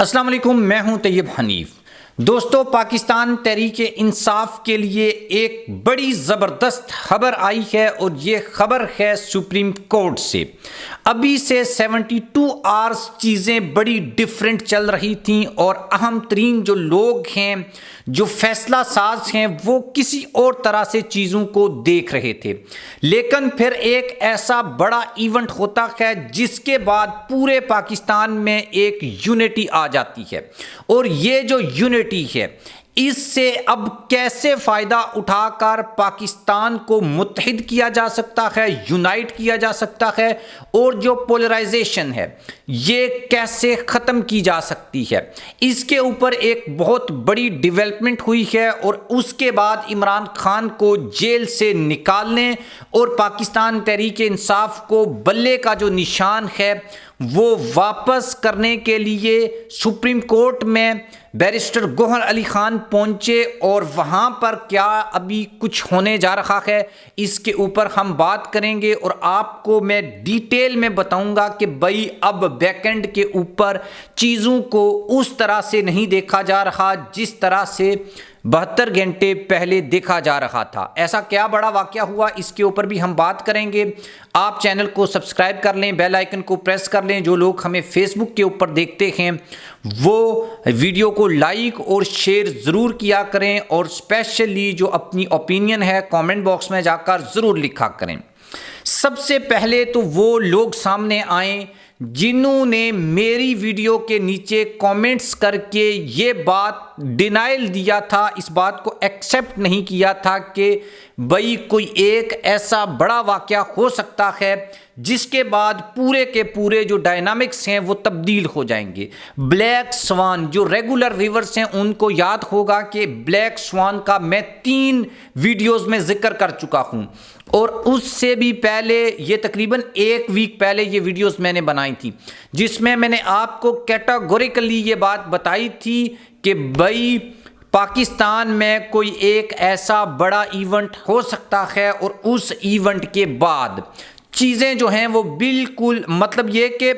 السلام علیکم، میں ہوں طیب حنیف۔ دوستو، پاکستان تحریک انصاف کے لیے ایک بڑی زبردست خبر آئی ہے اور یہ خبر ہے سپریم کورٹ سے۔ ابھی سے 72 آورز چیزیں بڑی ڈیفرنٹ چل رہی تھیں اور اہم ترین جو لوگ ہیں، جو فیصلہ ساز ہیں، وہ کسی اور طرح سے چیزوں کو دیکھ رہے تھے۔ لیکن پھر ایک ایسا بڑا ایونٹ ہوتا ہے جس کے بعد پورے پاکستان میں ایک یونٹی آ جاتی ہے، اور یہ جو یونٹی ہے، اس سے اب کیسے فائدہ اٹھا کر پاکستان کو متحد کیا جا سکتا ہے، یونائٹ کیا جا سکتا ہے، اور جو پولرائزیشن ہے یہ کیسے ختم کی جا سکتی ہے، اس کے اوپر ایک بہت بڑی ڈیولپمنٹ ہوئی ہے۔ اور اس کے بعد عمران خان کو جیل سے نکالنے اور پاکستان تحریک انصاف کو بلے کا جو نشان ہے وہ واپس کرنے کے لیے سپریم کورٹ میں بیرسٹر گوہر علی خان پہنچے، اور وہاں پر کیا ابھی کچھ ہونے جا رہا ہے اس کے اوپر ہم بات کریں گے، اور آپ کو میں ڈیٹیل میں بتاؤں گا کہ بھائی اب بیک اینڈ کے اوپر چیزوں کو اس طرح سے نہیں دیکھا جا رہا جس طرح سے 72 گھنٹے پہلے دیکھا جا رہا تھا۔ ایسا کیا بڑا واقعہ ہوا، اس کے اوپر بھی ہم بات کریں گے۔ آپ چینل کو سبسکرائب کر لیں، بیل آئیکن کو پریس کر لیں۔ جو لوگ ہمیں فیس بک کے اوپر دیکھتے ہیں وہ ویڈیو کو لائک اور شیئر ضرور کیا کریں، اور اسپیشلی جو اپنی اوپینین ہے کامنٹ باکس میں جا کر ضرور لکھا کریں۔ سب سے پہلے تو وہ لوگ سامنے آئیں جنہوں نے میری ویڈیو کے نیچے کامنٹس کر کے یہ بات ڈینائل دیا تھا، اس بات کو ایکسیپٹ نہیں کیا تھا کہ بھائی کوئی ایک ایسا بڑا واقعہ ہو سکتا ہے جس کے بعد پورے کے پورے جو ڈائنامکس ہیں وہ تبدیل ہو جائیں گے۔ بلیک سوان، جو ریگولر ویورز ہیں ان کو یاد ہوگا کہ بلیک سوان کا میں 3 ویڈیوز میں ذکر کر چکا ہوں، اور اس سے بھی پہلے یہ تقریباً 1 ویک پہلے یہ ویڈیوز میں نے بنائی تھی، جس میں میں نے آپ کو کیٹاگوریکلی یہ بات بتائی تھی کہ بھائی پاکستان میں کوئی ایک ایسا بڑا ایونٹ ہو سکتا ہے، اور اس ایونٹ کے بعد چیزیں جو ہیں وہ بالکل مطلب یہ کہ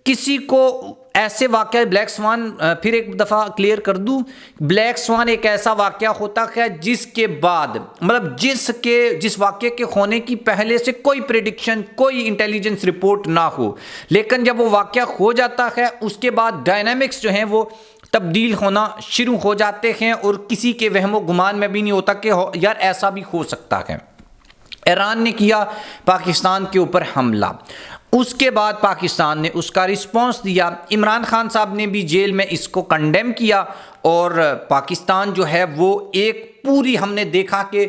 کسی کو ایسے واقعہ بلیک سوان، پھر ایک دفعہ کلیئر کر دوں، بلیک سوان ایک ایسا واقعہ ہوتا ہے جس کے بعد مطلب جس واقعے کے ہونے کی پہلے سے کوئی پریڈکشن، کوئی انٹیلیجنس رپورٹ نہ ہو، لیکن جب وہ واقعہ ہو جاتا ہے اس کے بعد ڈائنامکس جو ہیں وہ تبدیل ہونا شروع ہو جاتے ہیں، اور کسی کے وہم و گمان میں بھی نہیں ہوتا کہ یار ایسا بھی ہو سکتا ہے۔ ایران نے کیا پاکستان کے اوپر حملہ، اس کے بعد پاکستان نے اس کا رسپانس دیا، عمران خان صاحب نے بھی جیل میں اس کو کنڈیم کیا، اور پاکستان جو ہے وہ ایک پوری ہم نے دیکھا کہ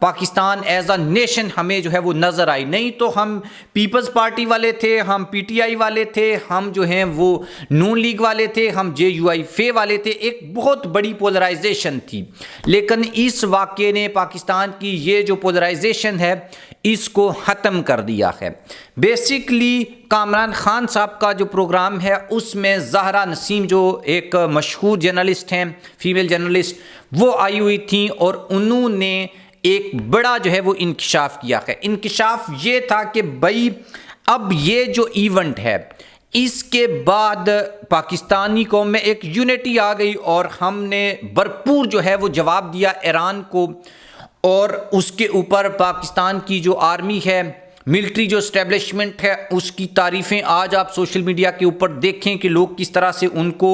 پاکستان ایز اے نیشن ہمیں جو ہے وہ نظر آئی۔ نہیں تو ہم پیپلز پارٹی والے تھے، ہم پی ٹی آئی والے تھے، ہم جو ہیں وہ نون لیگ والے تھے، ہم جے یو آئی فے والے تھے، ایک بہت بڑی پولرائزیشن تھی۔ لیکن اس واقعے نے پاکستان کی یہ جو پولرائزیشن ہے اس کو ختم کر دیا ہے۔ بیسکلی کامران خان صاحب کا جو پروگرام ہے اس میں زہرا نسیم، جو ایک مشہور جرنلسٹ ہیں، فیمیل جرنلسٹ، وہ آئی ہوئی تھیں، اور انہوں نے ایک بڑا جو ہے وہ انکشاف کیا ہے۔ انکشاف یہ تھا کہ بھائی اب یہ جو ایونٹ ہے اس کے بعد پاکستانی قوم میں ایک یونٹی آ گئی، اور ہم نے بھرپور جو ہے وہ جواب دیا ایران کو، اور اس کے اوپر پاکستان کی جو آرمی ہے، ملٹری جو اسٹیبلشمنٹ ہے، اس کی تعریفیں آج آپ سوشل میڈیا کے اوپر دیکھیں کہ لوگ کس طرح سے ان کو،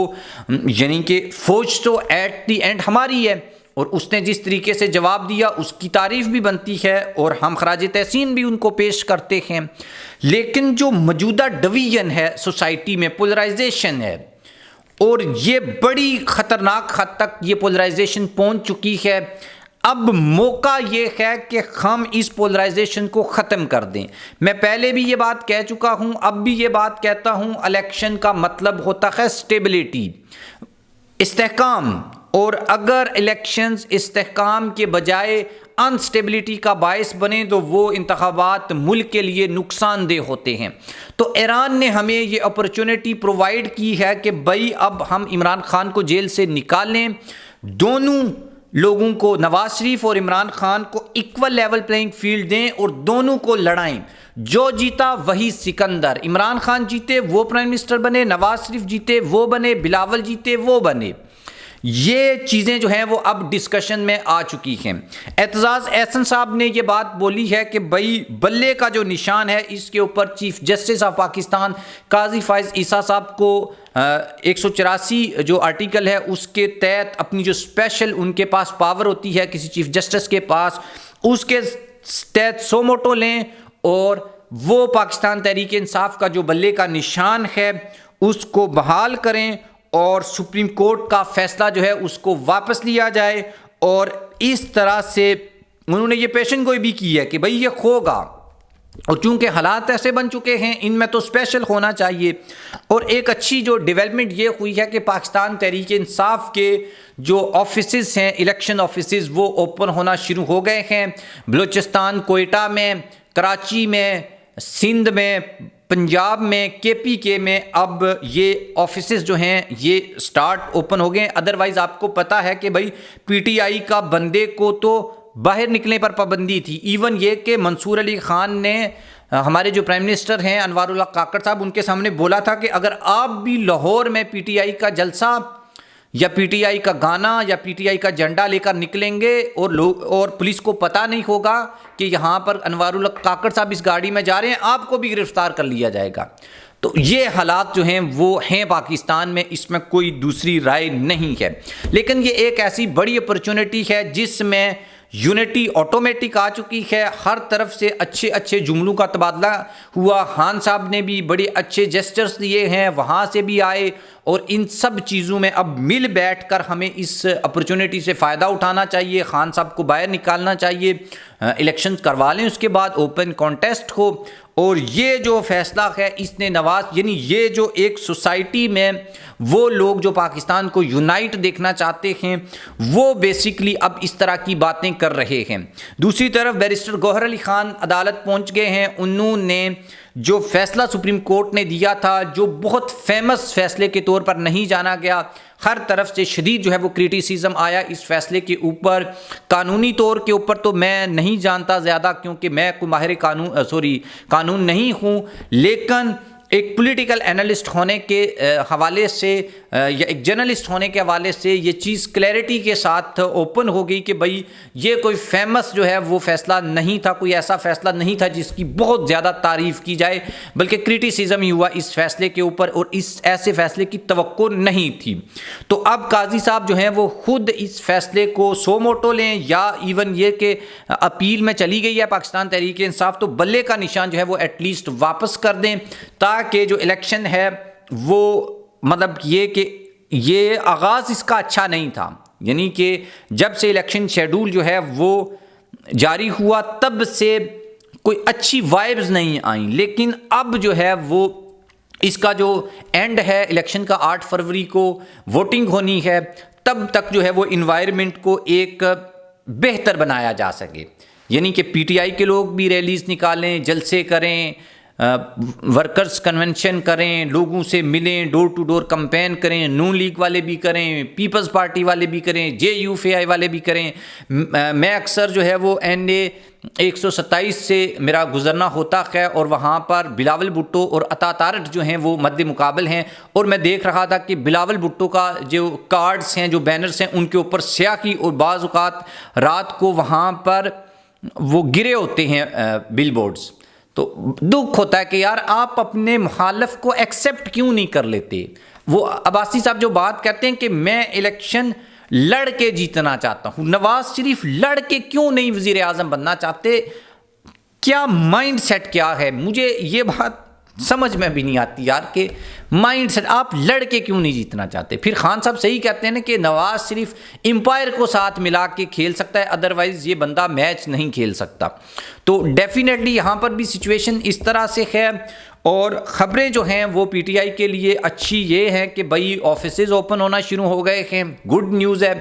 یعنی کہ فوج تو ایٹ دی اینڈ ہماری ہے، اور اس نے جس طریقے سے جواب دیا اس کی تعریف بھی بنتی ہے، اور ہم خراج تحسین بھی ان کو پیش کرتے ہیں۔ لیکن جو موجودہ ڈویژن ہے سوسائٹی میں، پولرائزیشن ہے، اور یہ بڑی خطرناک حد تک یہ پولرائزیشن پہنچ چکی ہے۔ اب موقع یہ ہے کہ ہم اس پولرائزیشن کو ختم کر دیں۔ میں پہلے بھی یہ بات کہہ چکا ہوں، اب بھی یہ بات کہتا ہوں، الیکشن کا مطلب ہوتا ہے اسٹیبلٹی، استحکام، اور اگر الیکشنز استحکام کے بجائے انسٹیبلٹی کا باعث بنے تو وہ انتخابات ملک کے لیے نقصان دہ ہوتے ہیں۔ تو ایران نے ہمیں یہ اپرچونٹی پرووائڈ کی ہے کہ بھائی اب ہم عمران خان کو جیل سے نکالیں، دونوں لوگوں کو، نواز شریف اور عمران خان کو ایکول لیول پلینگ فیلڈ دیں اور دونوں کو لڑائیں۔ جو جیتا وہی سکندر، عمران خان جیتے وہ پرائم منسٹر بنے، نواز شریف جیتے وہ بنے، بلاول جیتے وہ بنے۔ یہ چیزیں جو ہیں وہ اب ڈسکشن میں آ چکی ہیں۔ اعتزاز احسن صاحب نے یہ بات بولی ہے کہ بھائی بلے کا جو نشان ہے اس کے اوپر چیف جسٹس آف پاکستان قاضی فائز عیسیٰ صاحب کو 184 جو آرٹیکل ہے اس کے تحت اپنی جو اسپیشل ان کے پاس پاور ہوتی ہے کسی چیف جسٹس کے پاس، اس کے تحت سو موٹو لیں اور وہ پاکستان تحریک انصاف کا جو بلے کا نشان ہے اس کو بحال کریں اور سپریم کورٹ کا فیصلہ جو ہے اس کو واپس لیا جائے۔ اور اس طرح سے انہوں نے یہ پیشن گوئی بھی کی ہے کہ بھئی یہ ہوگا، اور چونکہ حالات ایسے بن چکے ہیں ان میں تو اسپیشل ہونا چاہیے۔ اور ایک اچھی جو ڈیولپمنٹ یہ ہوئی ہے کہ پاکستان تحریک انصاف کے جو آفیسز ہیں، الیکشن آفیسز، وہ اوپن ہونا شروع ہو گئے ہیں۔ بلوچستان، کوئٹہ میں، کراچی میں، سندھ میں، پنجاب میں، کے پی کے میں اب یہ آفیسز جو ہیں یہ سٹارٹ اوپن ہو گئے۔ ادروائز آپ کو پتہ ہے کہ بھائی پی ٹی آئی کا بندے کو تو باہر نکلنے پر پابندی تھی، ایون یہ کہ منصور علی خان نے ہمارے جو پرائم منسٹر ہیں انوار اللہ کاکڑ صاحب ان کے سامنے بولا تھا کہ اگر آپ بھی لاہور میں پی ٹی آئی کا جلسہ یا پی ٹی آئی کا گانا یا پی ٹی آئی کا جھنڈا لے کر نکلیں گے اور پولیس کو پتہ نہیں ہوگا کہ یہاں پر انوار اللہ کاکڑ صاحب اس گاڑی میں جا رہے ہیں، آپ کو بھی گرفتار کر لیا جائے گا۔ تو یہ حالات جو ہیں وہ ہیں پاکستان میں، اس میں کوئی دوسری رائے نہیں ہے۔ لیکن یہ ایک ایسی بڑی اپرچونٹی ہے جس میں یونٹی آٹومیٹک آ چکی ہے، ہر طرف سے اچھے اچھے جملوں کا تبادلہ ہوا۔ خان صاحب نے بھی بڑے اچھے جسچرز دیے ہیں، وہاں سے بھی آئے، اور ان سب چیزوں میں اب مل بیٹھ کر ہمیں اس اپرچونٹی سے فائدہ اٹھانا چاہیے۔ خان صاحب کو باہر نکالنا چاہیے، الیکشن کروا لیں، اس کے بعد اوپن کانٹیسٹ ہو۔ اور یہ جو فیصلہ ہے اس نے نواز، یعنی یہ جو ایک سوسائٹی میں وہ لوگ جو پاکستان کو یونائٹ دیکھنا چاہتے ہیں وہ بیسیکلی اب اس طرح کی باتیں کر رہے ہیں۔ دوسری طرف بیرسٹر گوہر علی خان عدالت پہنچ گئے ہیں، انہوں نے جو فیصلہ سپریم کورٹ نے دیا تھا جو بہت فیمس فیصلے کے طور پر نہیں جانا گیا، ہر طرف سے شدید جو ہے وہ کریٹیسزم آیا اس فیصلے کے اوپر۔ قانونی طور کے اوپر تو میں نہیں جانتا زیادہ کیونکہ میں کوئی ماہر قانون نہیں ہوں، لیکن ایک پولیٹیکل اینالسٹ ہونے کے حوالے سے یا ایک جرنلسٹ ہونے کے حوالے سے یہ چیز کلیئرٹی کے ساتھ اوپن ہو گئی کہ بھائی یہ کوئی فیمس جو ہے وہ فیصلہ نہیں تھا، کوئی ایسا فیصلہ نہیں تھا جس کی بہت زیادہ تعریف کی جائے، بلکہ کریٹیسزم ہی ہوا اس فیصلے کے اوپر، اور اس ایسے فیصلے کی توقع نہیں تھی۔ تو اب قاضی صاحب جو ہیں وہ خود اس فیصلے کو سو موٹو لیں، یا ایون یہ کہ اپیل میں چلی گئی ہے پاکستان تحریک انصاف، تو بلے کا نشان جو ہے وہ ایٹ لیسٹ واپس کر دیں، تاکہ جو الیکشن ہے وہ مطلب یہ کہ یہ آغاز اس کا اچھا نہیں تھا، یعنی کہ جب سے الیکشن شیڈول جو ہے وہ جاری ہوا تب سے کوئی اچھی وائبز نہیں آئیں، لیکن اب جو ہے وہ اس کا جو اینڈ ہے الیکشن کا 8 فروری کو ووٹنگ ہونی ہے، تب تک جو ہے وہ انوائرمنٹ کو ایک بہتر بنایا جا سکے، یعنی کہ پی ٹی آئی کے لوگ بھی ریلیز نکالیں، جلسے کریں، ورکرز کنونشن کریں، لوگوں سے ملیں، ڈور ٹو ڈور کمپین کریں، نون لیگ والے بھی کریں، پیپلز پارٹی والے بھی کریں، جے یو فی آئی والے بھی کریں۔ میں اکثر جو ہے وہ NA 127 سے میرا گزرنا ہوتا ہے، اور وہاں پر بلاول بھٹو اور عطا تارٹ جو ہیں وہ مد مقابل ہیں، اور میں دیکھ رہا تھا کہ بلاول بھٹو کا جو کارڈز ہیں، جو بینرز ہیں، ان کے اوپر سیاہی، اور بعض اوقات رات کو وہاں پر وہ گرے ہوتے ہیں بل بورڈز۔ تو دکھ ہوتا ہے کہ یار آپ اپنے مخالف کو ایکسیپٹ کیوں نہیں کر لیتے۔ وہ عباسی صاحب جو بات کہتے ہیں کہ میں الیکشن لڑ کے جیتنا چاہتا ہوں، نواز شریف لڑ کے کیوں نہیں وزیر اعظم بننا چاہتے؟ کیا مائنڈ سیٹ کیا ہے؟ مجھے یہ بات سمجھ میں بھی نہیں آتی یار کہ مائنڈ سیٹ آپ لڑ کے کیوں نہیں جیتنا چاہتے۔ پھر خان صاحب صحیح کہتے ہیں نا کہ نواز شریف امپائر کو ساتھ ملا کے کھیل سکتا ہے، ادروائز یہ بندہ میچ نہیں کھیل سکتا۔ تو ڈیفینیٹلی یہاں پر بھی سچویشن اس طرح سے ہے، اور خبریں جو ہیں وہ پی ٹی آئی کے لیے اچھی یہ ہے کہ بھائی آفیسز اوپن ہونا شروع ہو گئے ہیں، گڈ نیوز ہے۔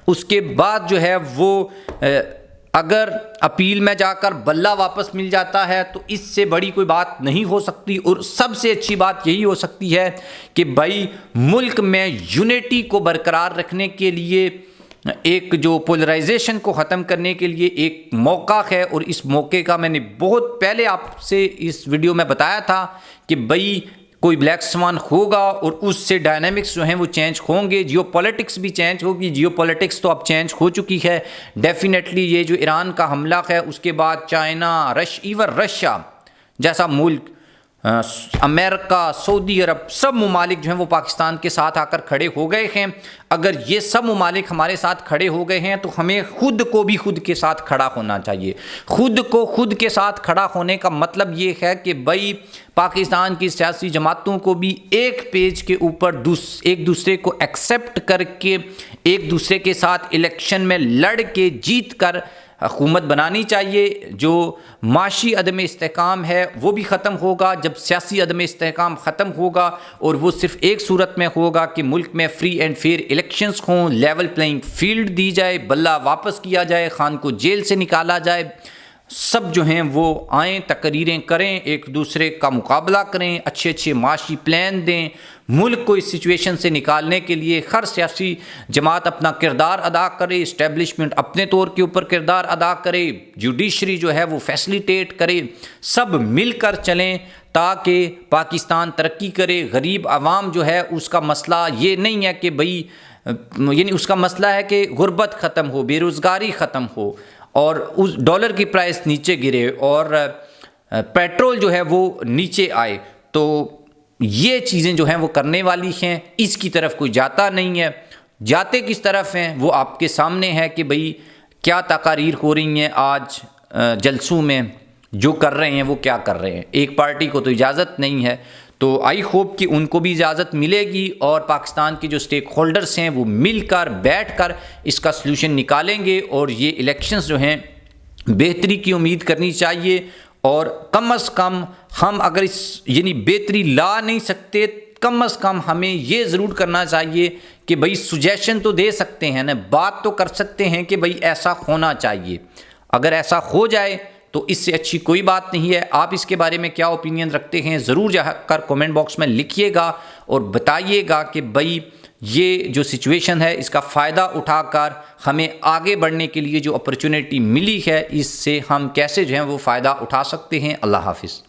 اس کے بعد جو ہے وہ اگر اپیل میں جا کر بلہ واپس مل جاتا ہے تو اس سے بڑی کوئی بات نہیں ہو سکتی، اور سب سے اچھی بات یہی ہو سکتی ہے کہ بھائی ملک میں یونٹی کو برقرار رکھنے کے لیے ایک جو پولرائزیشن کو ختم کرنے کے لیے ایک موقع ہے، اور اس موقع کا میں نے بہت پہلے آپ سے اس ویڈیو میں بتایا تھا کہ بھئی کوئی بلیک سوان ہوگا اور اس سے ڈائنامکس جو ہیں وہ چینج ہوں گے، جیو پولیٹکس بھی چینج ہوگی۔ جیو پولیٹکس تو اب چینج ہو چکی ہے ڈیفینیٹلی۔ یہ جو ایران کا حملہ ہے، اس کے بعد چائنا، ایون رشیا جیسا ملک، امریکہ، سعودی عرب، سب ممالک جو ہیں وہ پاکستان کے ساتھ آ کر کھڑے ہو گئے ہیں۔ اگر یہ سب ممالک ہمارے ساتھ کھڑے ہو گئے ہیں تو ہمیں خود کو بھی خود کے ساتھ کھڑا ہونا چاہیے۔ خود کو خود کے ساتھ کھڑا ہونے کا مطلب یہ ہے کہ بھائی پاکستان کی سیاسی جماعتوں کو بھی ایک پیج کے اوپر ایک دوسرے کو ایکسیپٹ کر کے، ایک دوسرے کے ساتھ الیکشن میں لڑ کے جیت کر حکومت بنانی چاہیے۔ جو معاشی عدم استحکام ہے وہ بھی ختم ہوگا جب سیاسی عدم استحکام ختم ہوگا، اور وہ صرف ایک صورت میں ہوگا کہ ملک میں فری اینڈ فیئر الیکشنز ہوں، لیول پلینگ فیلڈ دی جائے، بلہ واپس کیا جائے، خان کو جیل سے نکالا جائے، سب جو ہیں وہ آئیں، تقریریں کریں، ایک دوسرے کا مقابلہ کریں، اچھے اچھے معاشی پلان دیں، ملک کو اس سچویشن سے نکالنے کے لیے ہر سیاسی جماعت اپنا کردار ادا کرے، اسٹیبلشمنٹ اپنے طور کے اوپر کردار ادا کرے، جوڈیشری جو ہے وہ فیسلیٹیٹ کرے، سب مل کر چلیں تاکہ پاکستان ترقی کرے۔ غریب عوام جو ہے اس کا مسئلہ یہ نہیں ہے کہ بھئی یعنی اس کا مسئلہ ہے کہ غربت ختم ہو، بے روزگاری ختم ہو، اور اس ڈالر کی پرائس نیچے گرے، اور پیٹرول جو ہے وہ نیچے آئے۔ تو یہ چیزیں جو ہیں وہ کرنے والی ہیں، اس کی طرف کوئی جاتا نہیں ہے۔ جاتے کس طرف ہیں وہ آپ کے سامنے ہے کہ بھئی کیا تقاریر ہو رہی ہیں آج جلسوں میں، جو کر رہے ہیں وہ کیا کر رہے ہیں۔ ایک پارٹی کو تو اجازت نہیں ہے، تو آئی ہوپ کہ ان کو بھی اجازت ملے گی، اور پاکستان کے جو سٹیک ہولڈرز ہیں وہ مل کر بیٹھ کر اس کا سلوشن نکالیں گے، اور یہ الیکشنز جو ہیں بہتری کی امید کرنی چاہیے۔ اور کم از کم ہم اگر اس یعنی بہتری لا نہیں سکتے، کم از کم ہمیں یہ ضرور کرنا چاہیے کہ بھئی سجیشن تو دے سکتے ہیں نا، بات تو کر سکتے ہیں کہ بھئی ایسا ہونا چاہیے۔ اگر ایسا ہو جائے تو اس سے اچھی کوئی بات نہیں ہے۔ آپ اس کے بارے میں کیا اوپینین رکھتے ہیں ضرور جا کر کومنٹ باکس میں لکھیے گا، اور بتائیے گا کہ بھئی یہ جو سچویشن ہے اس کا فائدہ اٹھا کر ہمیں آگے بڑھنے کے لیے جو اپرچونٹی ملی ہے، اس سے ہم کیسے جو ہیں وہ فائدہ اٹھا سکتے ہیں۔ اللہ حافظ۔